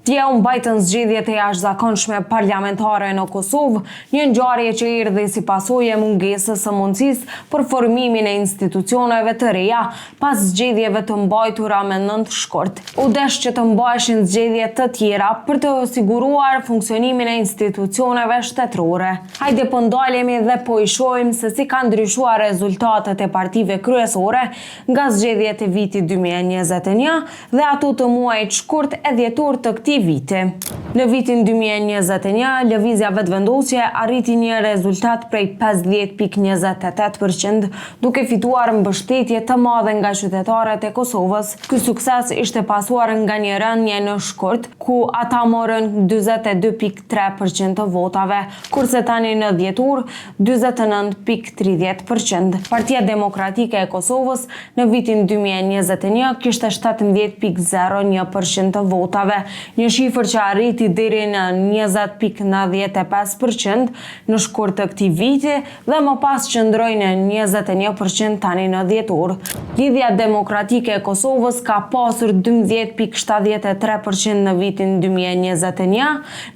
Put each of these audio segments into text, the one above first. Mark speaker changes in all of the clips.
Speaker 1: Dje u mbajtën zgjedhjet e jashtëzakonshme parlamentare në Kosovë, një ngjarje që erdhi si pasojë e mungesës së mundësisë për formimin e institucioneve të reja pas zgjedhjeve të mbajtura me 9 shkurt. U desh që të mbaheshin zgjedhje të tjera për të siguruar funksionimin e institucioneve shtetërore. Hajde po ndalemi dhe po i shohim se si kanë ndryshuar rezultatet e partive kryesore nga zgjedhjet e vitit 2021 dhe ato të muajit shkurt e dhjetor të këtij viti. Në vitin 2021, lëvizja vetëvendosje arriti një rezultat prej 50.28%, duke fituar mbështetje të madhe nga qytetarët e Kosovës. Ky sukses ishte pasuar nga një rënje në shkurt, ku ata morën 42.3% të votave, kurse tani në dhjetor 49.30%. Partia Demokratike e Kosovës në vitin 2021 kishte 17.01% të votave, një shifër që arriti deri në 20.95% në shkurt të këtij viti dhe më pas qëndroi në 21% tani në dhjetor. Lidhja Demokratike e Kosovës ka pasur 12.73% në vitin 2021,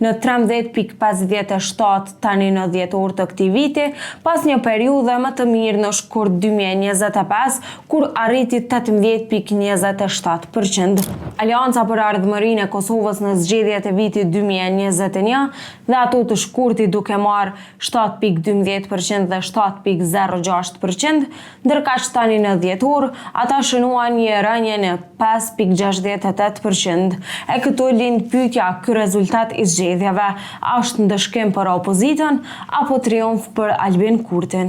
Speaker 1: në 13.57% tani në dhjetor të këtij viti, pas një periudhe më të mirë në shkurt 2025, kur arriti 18.27%. Alianca për Ardhmërinë e Kosovës në zgjedhjet e vitit 2021 dhe ato të shkurtit duke marrë 7.12% dhe 7.06%, ndërkaq tani në dhjetor ata shënuan një rënje në 5.68%. E këtu lind pyetja, ky rezultat i zgjedhjeve është ndëshkim për opozitën apo triumf për Albin Kurtin?